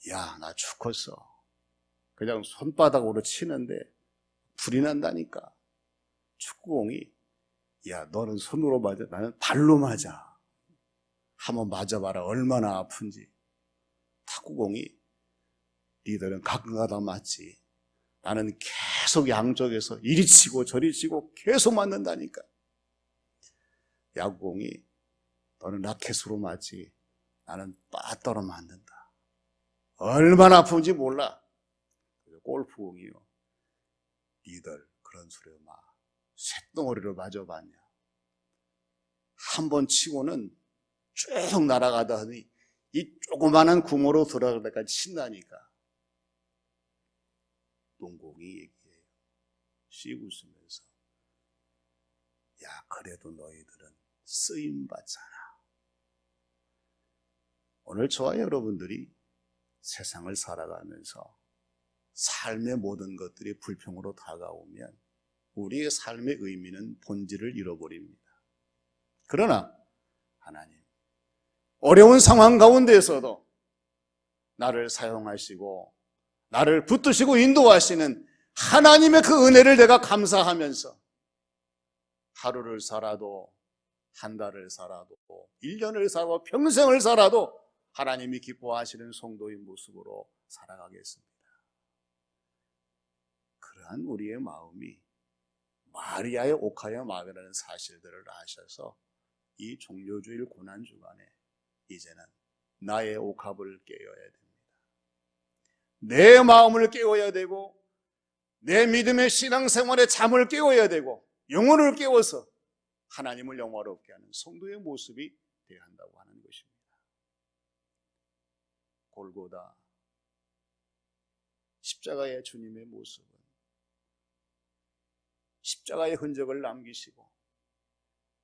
야, 나 죽었어. 그냥 손바닥으로 치는데 불이 난다니까. 축구공이 야, 너는 손으로 맞아. 나는 발로 맞아. 한번 맞아봐라. 얼마나 아픈지. 탁구공이 니들은 가끔가다 맞지. 나는 계속 양쪽에서 이리 치고 저리 치고 계속 맞는다니까. 야구공이 너는 라켓으로 맞지. 나는 빠따로 맞는다. 얼마나 아픈지 몰라. 골프공이요. 니들 그런 소리 마. 쇳덩어리로 맞아봤냐. 한 번 치고는 쭉 날아가다니 이 조그마한 구멍으로 들어갈 때까지 친다니까. 농공이 얘기해요. 씩 웃으면서 야, 그래도 너희들은 쓰임받잖아. 오늘 저와 여러분들이 세상을 살아가면서 삶의 모든 것들이 불평으로 다가오면 우리의 삶의 의미는 본질을 잃어버립니다. 그러나 하나님, 어려운 상황 가운데에서도 나를 사용하시고 나를 붙드시고 인도하시는 하나님의 그 은혜를 내가 감사하면서 하루를 살아도 한 달을 살아도 1년을 살아도 평생을 살아도 하나님이 기뻐하시는 성도의 모습으로 살아가겠습니다. 그러한 우리의 마음이 마리아의 옥합의 마음이라는 사실들을 아셔서 이 종료주일 고난주간에 이제는 나의 옥합을 깨어야 됩니다. 내 마음을 깨워야 되고 내 믿음의 신앙생활의 잠을 깨워야 되고 영혼을 깨워서 하나님을 영화롭게 하는 성도의 모습이 되어야 한다고 하는 것입니다. 골고다 십자가의 주님의 모습은 십자가의 흔적을 남기시고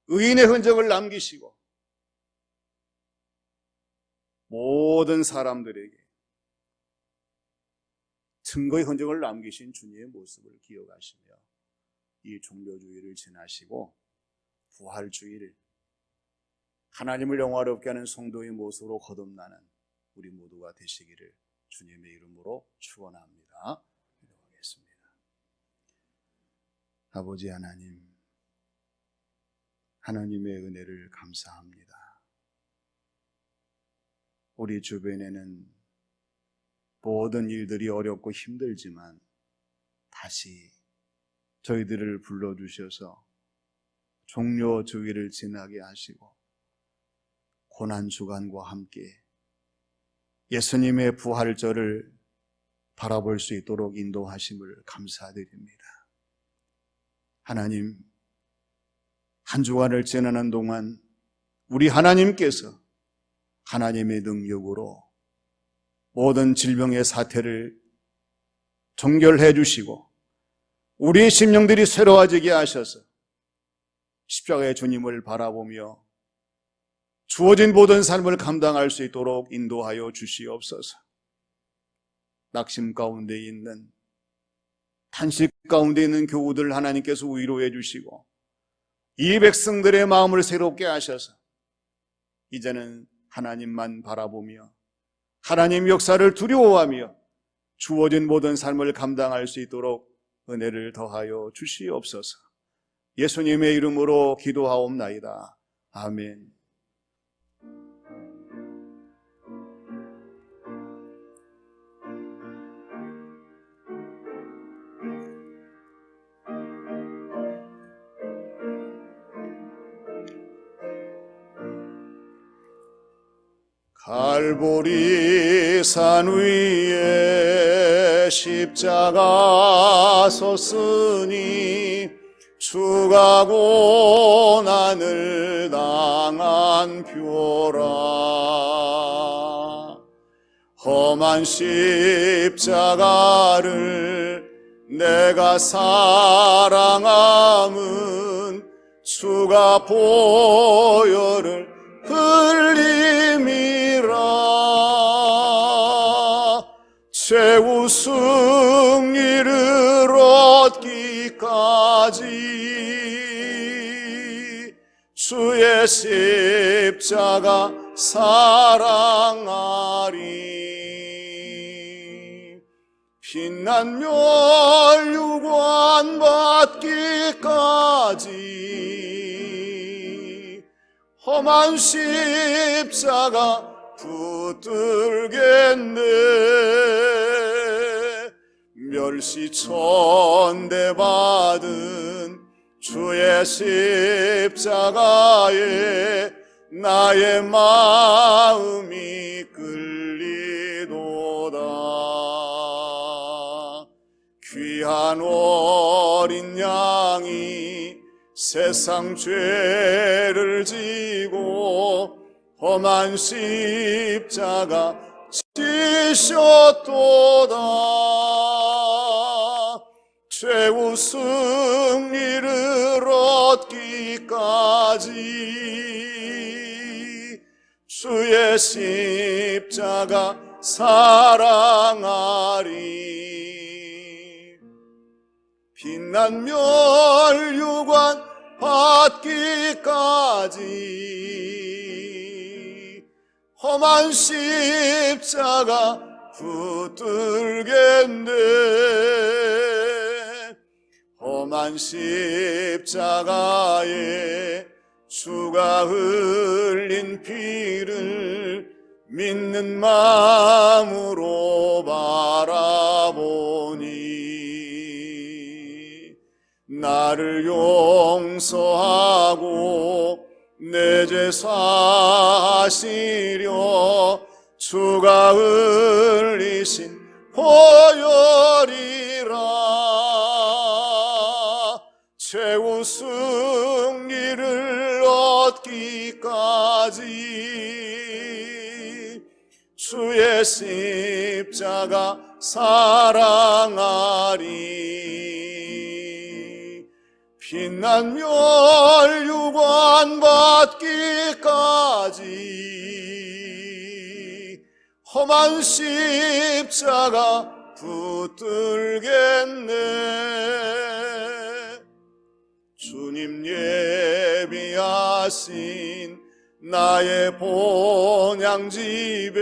의인의 흔적을 남기시고 모든 사람들에게 증거의 흔적을 남기신 주님의 모습을 기억하시며 이 종교주의를 지나시고 부활주의를, 하나님을 영화롭게 하는 성도의 모습으로 거듭나는 우리 모두가 되시기를 주님의 이름으로 축원합니다. 기도하겠습니다. 아버지 하나님, 하나님의 은혜를 감사합니다. 우리 주변에는 모든 일들이 어렵고 힘들지만 다시 저희들을 불러주셔서 종료주의를 지나게 하시고 고난주간과 함께 예수님의 부활절을 바라볼 수 있도록 인도하심을 감사드립니다. 하나님, 한 주간을 지나는 동안 우리 하나님께서 하나님의 능력으로 모든 질병의 사태를 정결해 주시고 우리의 심령들이 새로워지게 하셔서 십자가의 주님을 바라보며 주어진 모든 삶을 감당할 수 있도록 인도하여 주시옵소서. 낙심 가운데 있는, 탄식 가운데 있는 교우들 하나님께서 위로해 주시고 이 백성들의 마음을 새롭게 하셔서 이제는 하나님만 바라보며 하나님 역사를 두려워하며 주어진 모든 삶을 감당할 수 있도록 은혜를 더하여 주시옵소서. 예수님의 이름으로 기도하옵나이다. 아멘. 갈보리 산 위에 십자가 섰으니 주가 고난을 당한 표라. 험한 십자가를 내가 사랑함은 주가 보혈을 흘림이라. 최후 승리를 얻기까지 주의 십자가 사랑하리. 빛난 멸류관 받기까지 험한 십자가 붙들겠네. 멸시천대 받은 주의 십자가에 나의 마음이 끌리도다. 귀한 어린 양이 세상 죄를 지고 험한 십자가 지셨도다. 최후 승리를 얻기까지 주의 십자가 사랑하리. 빛난 멸류관 받기까지 험한 십자가 붙들겠네. 험한 십자가에 주가 흘린 피를 믿는 마음으로 바라보니 나를 용서하고 내 죄 사하시려 주가 흘리신 보혈이라. 최후 승리를 얻기까지 주의 십자가 사랑하리. 빛난 멸류관 받기까지 험한 십자가 붙들겠네. 주님 예비하신 나의 본향집에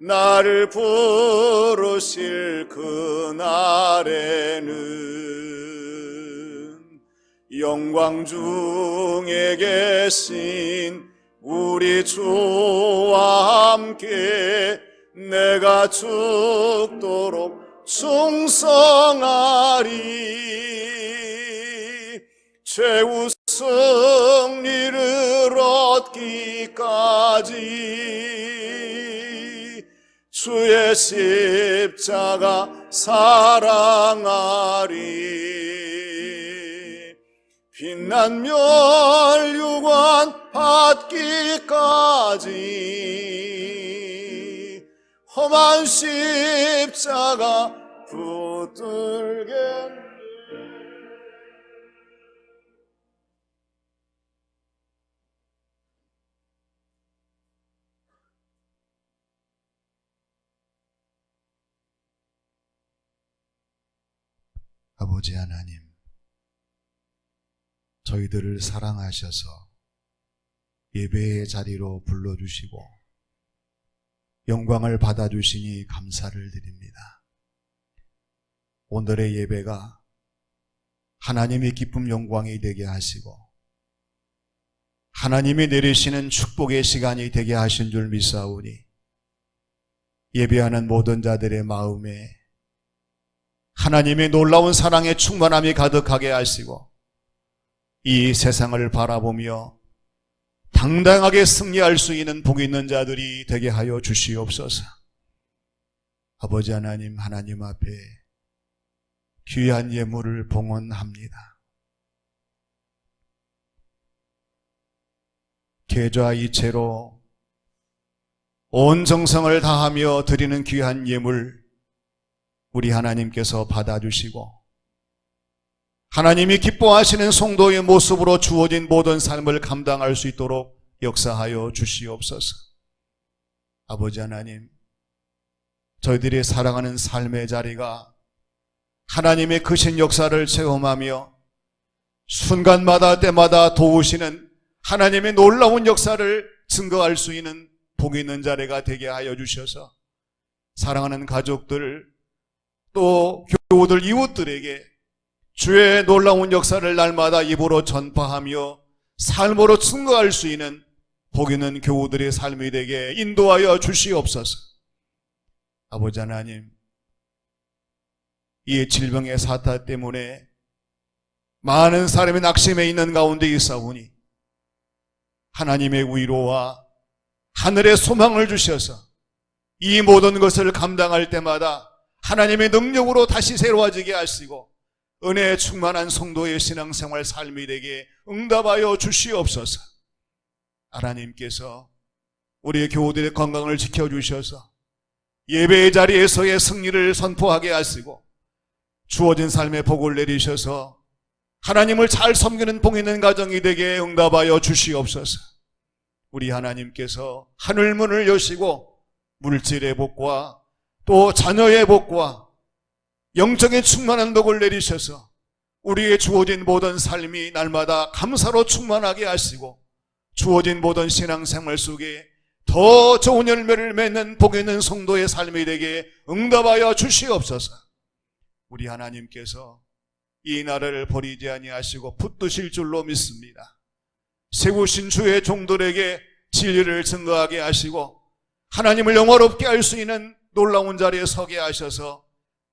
나를 부르실 그날에는 영광 중에 계신 우리 주와 함께 내가 죽도록 충성하리. 최후 승리를 얻기까지 주의 십자가 사랑하리. 빛난 멸류관 받기까지 험한 십자가 붙들겠네. 아버지 하나님, 저희들을 사랑하셔서 예배의 자리로 불러주시고 영광을 받아주시니 감사를 드립니다. 오늘의 예배가 하나님의 기쁨 영광이 되게 하시고 하나님이 내리시는 축복의 시간이 되게 하신 줄 믿사오니 예배하는 모든 자들의 마음에 하나님의 놀라운 사랑의 충만함이 가득하게 하시고 이 세상을 바라보며 당당하게 승리할 수 있는 복 있는 자들이 되게 하여 주시옵소서. 아버지 하나님, 하나님 앞에 귀한 예물을 봉헌합니다. 계좌 이체로 온 정성을 다하며 드리는 귀한 예물 우리 하나님께서 받아주시고 하나님이 기뻐하시는 성도의 모습으로 주어진 모든 삶을 감당할 수 있도록 역사하여 주시옵소서. 아버지 하나님, 저희들이 살아가는 삶의 자리가 하나님의 크신 역사를 체험하며 순간마다 때마다 도우시는 하나님의 놀라운 역사를 증거할 수 있는 복 있는 자리가 되게 하여 주셔서 사랑하는 가족들 또 교우들 이웃들에게 주의 놀라운 역사를 날마다 입으로 전파하며 삶으로 증거할 수 있는 복 있는 교우들의 삶이 되게 인도하여 주시옵소서. 아버지 하나님, 이 질병의 사타 때문에 많은 사람이 낙심해 있는 가운데 있사오니 하나님의 위로와 하늘의 소망을 주셔서 이 모든 것을 감당할 때마다 하나님의 능력으로 다시 새로워지게 하시고 은혜에 충만한 성도의 신앙생활 삶이 되게 응답하여 주시옵소서. 하나님께서 우리 교우들의 건강을 지켜주셔서 예배의 자리에서의 승리를 선포하게 하시고 주어진 삶의 복을 내리셔서 하나님을 잘 섬기는 복 있는 가정이 되게 응답하여 주시옵소서. 우리 하나님께서 하늘문을 여시고 물질의 복과 또 자녀의 복과 영적인 충만한 복을 내리셔서 우리의 주어진 모든 삶이 날마다 감사로 충만하게 하시고 주어진 모든 신앙생활 속에 더 좋은 열매를 맺는 복 있는 성도의 삶이 되게 응답하여 주시옵소서. 우리 하나님께서 이 나라를 버리지 아니하시고 붙드실 줄로 믿습니다. 세우신 주의 종들에게 진리를 증거하게 하시고 하나님을 영화롭게 할 수 있는 놀라운 자리에 서게 하셔서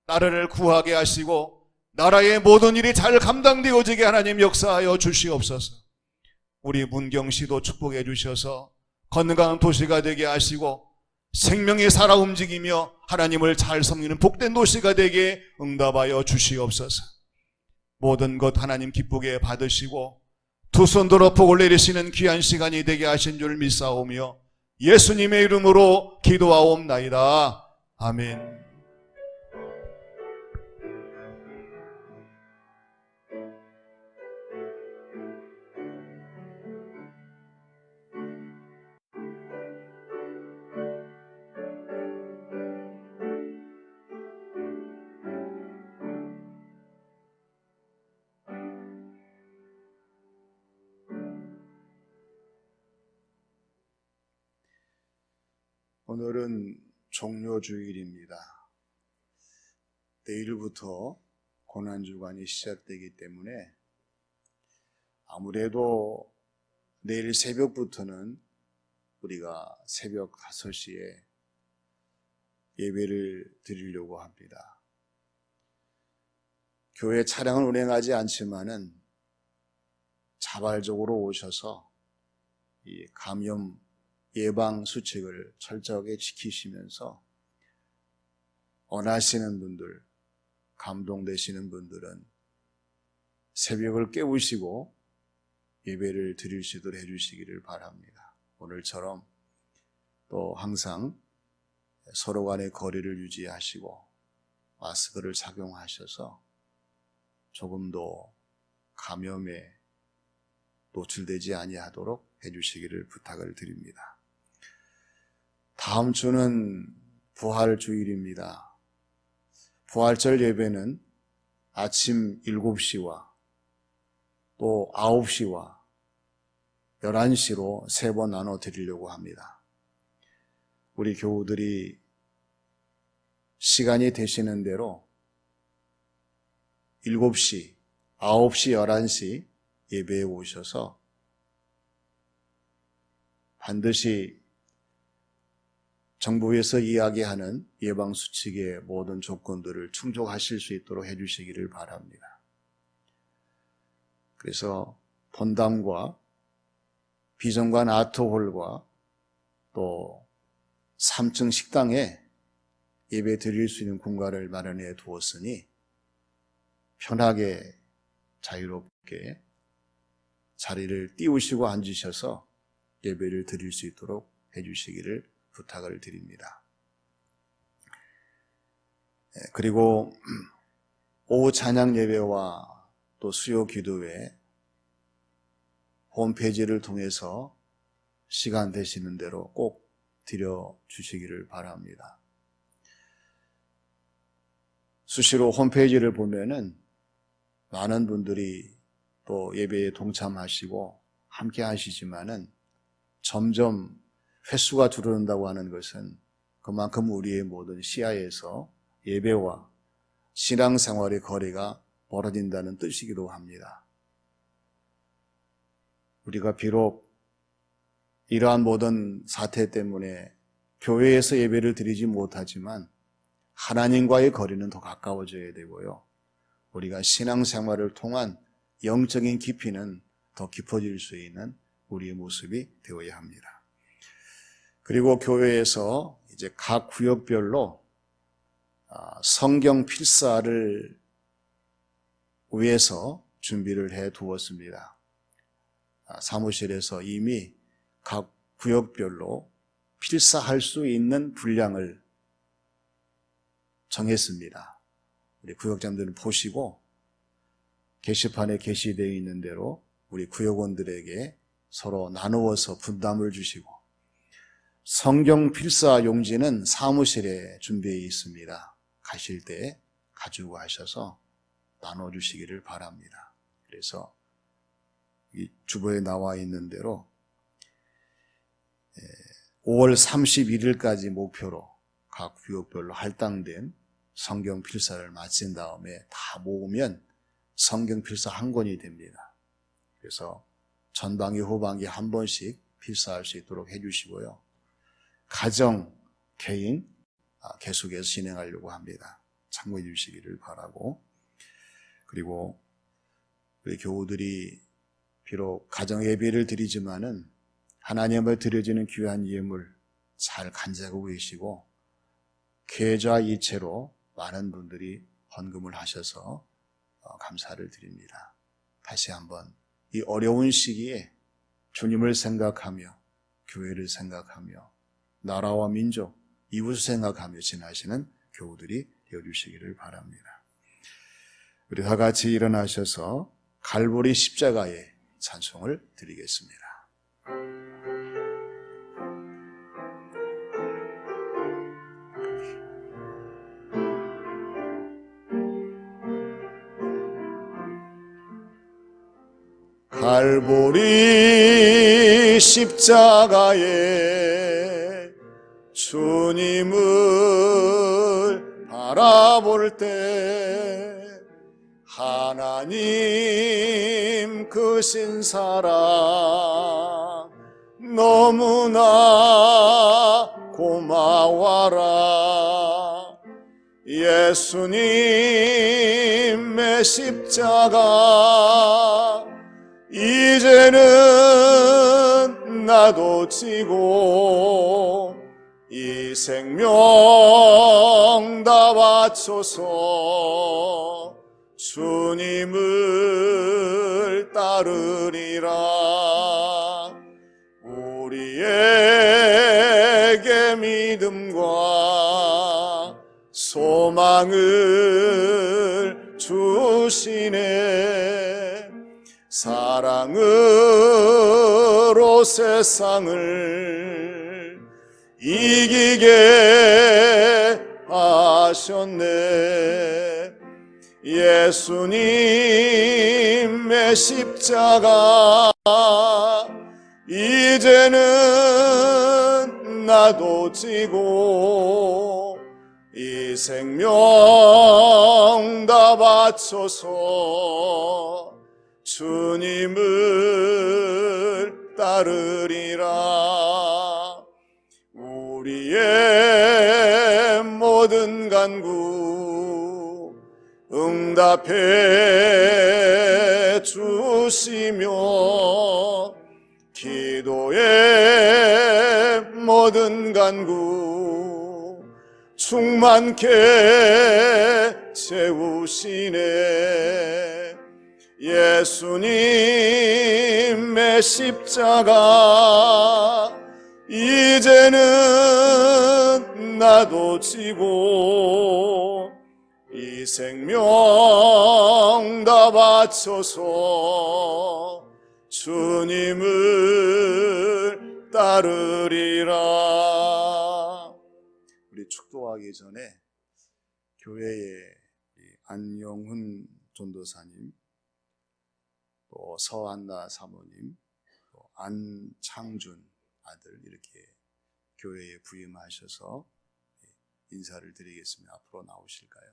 나라를 구하게 하시고 나라의 모든 일이 잘 감당되어지게 하나님 역사하여 주시옵소서. 우리 문경시도 축복해 주셔서 건강한 도시가 되게 하시고 생명이 살아 움직이며 하나님을 잘 섬기는 복된 도시가 되게 응답하여 주시옵소서. 모든 것 하나님 기쁘게 받으시고 두 손 들어 복을 내리시는 귀한 시간이 되게 하신 줄 믿사오며 예수님의 이름으로 기도하옵나이다. 아멘. 오늘은 종료주일입니다. 내일부터 고난주간이 시작되기 때문에 아무래도 내일 새벽부터는 우리가 새벽 5시에 예배를 드리려고 합니다. 교회 차량을 운행하지 않지만은 자발적으로 오셔서 이 감염 예방 수칙을 철저하게 지키시면서 원하시는 분들, 감동되시는 분들은 새벽을 깨우시고 예배를 드릴 수 있도록 해주시기를 바랍니다. 오늘처럼 또 항상 서로 간의 거리를 유지하시고 마스크를 착용하셔서 조금도 감염에 노출되지 아니하도록 해주시기를 부탁을 드립니다. 다음 주는 부활주일입니다. 부활절 예배는 아침 7시와 또 9시와 11시로 3번 나눠 드리려고 합니다. 우리 교우들이 시간이 되시는 대로 7시, 9시, 11시 예배에 오셔서 반드시 정부에서 이야기하는 예방수칙의 모든 조건들을 충족하실 수 있도록 해주시기를 바랍니다. 그래서 본담과 비정관 아트홀과 또 3층 식당에 예배 드릴 수 있는 공간을 마련해 두었으니 편하게 자유롭게 자리를 띄우시고 앉으셔서 예배를 드릴 수 있도록 해주시기를 부탁을 드립니다. 그리고 오후 찬양 예배와 또 수요 기도회 홈페이지를 통해서 시간 되시는 대로 꼭 드려주시기를 바랍니다. 수시로 홈페이지를 보면은 많은 분들이 또 예배에 동참하시고 함께 하시지만은 점점 횟수가 줄어든다고 하는 것은 그만큼 우리의 모든 시야에서 예배와 신앙생활의 거리가 멀어진다는 뜻이기도 합니다. 우리가 비록 이러한 모든 사태 때문에 교회에서 예배를 드리지 못하지만 하나님과의 거리는 더 가까워져야 되고요. 우리가 신앙생활을 통한 영적인 깊이는 더 깊어질 수 있는 우리의 모습이 되어야 합니다. 그리고 교회에서 이제 각 구역별로 성경 필사를 위해서 준비를 해 두었습니다. 사무실에서 이미 각 구역별로 필사할 수 있는 분량을 정했습니다. 우리 구역장들은 보시고 게시판에 게시되어 있는 대로 우리 구역원들에게 서로 나누어서 분담을 주시고 성경 필사 용지는 사무실에 준비되어 있습니다. 가실 때 가지고 가셔서 나눠주시기를 바랍니다. 그래서 이 주보에 나와 있는 대로 5월 31일까지 목표로 각 구역별로 할당된 성경 필사를 마친 다음에 다 모으면 성경 필사 한 권이 됩니다. 그래서 전반기 후반기 한 번씩 필사할 수 있도록 해주시고요. 가정, 개인 계속해서 진행하려고 합니다. 참고해 주시기를 바라고, 그리고 우리 교우들이 비록 가정 예배를 드리지만은 하나님을 드려지는 귀한 예물 잘 간직하고 계시고 계좌 이체로 많은 분들이 헌금을 하셔서 감사를 드립니다. 다시 한번 이 어려운 시기에 주님을 생각하며 교회를 생각하며 나라와 민족, 이웃을 생각하며 지나시는 교우들이 되어주시기를 바랍니다. 우리 다 같이 일어나셔서 갈보리 십자가의 찬송을 드리겠습니다. 갈보리 십자가에 주님을 바라볼 때 하나님 크신 사랑 너무나 고마워라. 예수님의 십자가 이제는 나도 지고 이 생명 다 바쳐서 주님을 따르리라. 우리에게 믿음과 소망을 주시네. 사랑으로 세상을 이기게 하셨네. 예수님의 십자가 이제는 나도 지고 이 생명 다 바쳐서 주님을 따르리라. 우리의 모든 간구 응답해 주시며 기도의 모든 간구 충만케 채우시네. 예수님의 십자가 이제는 나도 지고 이 생명 다 바쳐서 주님을 따르리라. 우리 축도하기 전에 교회에 안영훈 전도사님, 또 서한나 사모님, 또 안창준 아들 이렇게 교회에 부임하셔서 인사를 드리겠습니다. 앞으로 나오실까요?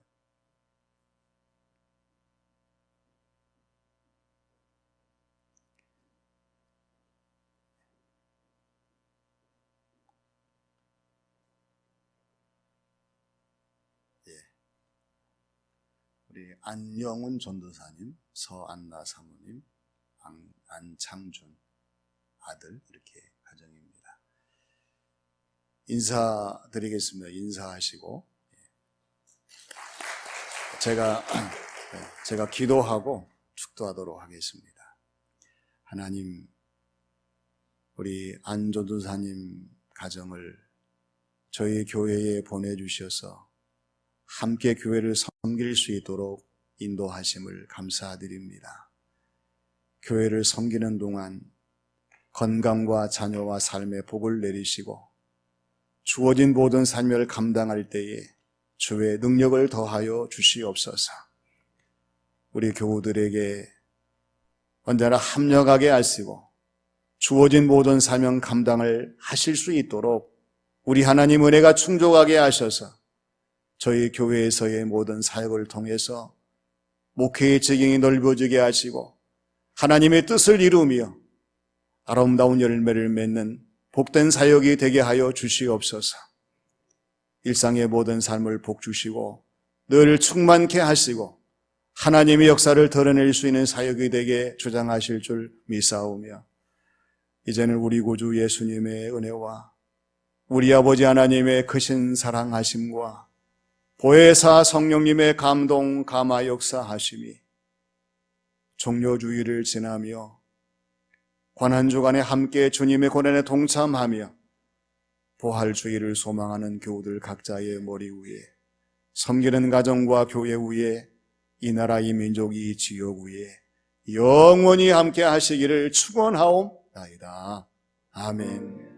우리 안영훈 전도사님, 서안나 사모님, 안창준 아들 이렇게 가정입니다. 인사드리겠습니다. 인사하시고 제가 기도하고 축도하도록 하겠습니다. 하나님, 우리 안 전도사님 가정을 저희 교회에 보내주셔서 함께 교회를 섬길 수 있도록 인도하심을 감사드립니다. 교회를 섬기는 동안 건강과 자녀와 삶의 복을 내리시고 주어진 모든 사명을 감당할 때에 주의 능력을 더하여 주시옵소서. 우리 교우들에게 언제나 합력하게 하시고 주어진 모든 사명 감당을 하실 수 있도록 우리 하나님 은혜가 충족하게 하셔서 저희 교회에서의 모든 사역을 통해서 목회의 지경이 넓어지게 하시고 하나님의 뜻을 이루며 아름다운 열매를 맺는 복된 사역이 되게 하여 주시옵소서. 일상의 모든 삶을 복 주시고 늘 충만케 하시고 하나님의 역사를 드러낼 수 있는 사역이 되게 주장하실 줄 믿사오며 이제는 우리 구주 예수님의 은혜와 우리 아버지 하나님의 크신 사랑하심과 보혜사 성령님의 감동 감화 역사하심이 종료주의를 지나며 고난주간에 함께 주님의 고난에 동참하며 부활주의를 소망하는 교우들 각자의 머리 위에 섬기는 가정과 교회 위에 이 나라 이 민족 이 지역 위에 영원히 함께 하시기를 축원하옵나이다. 아멘.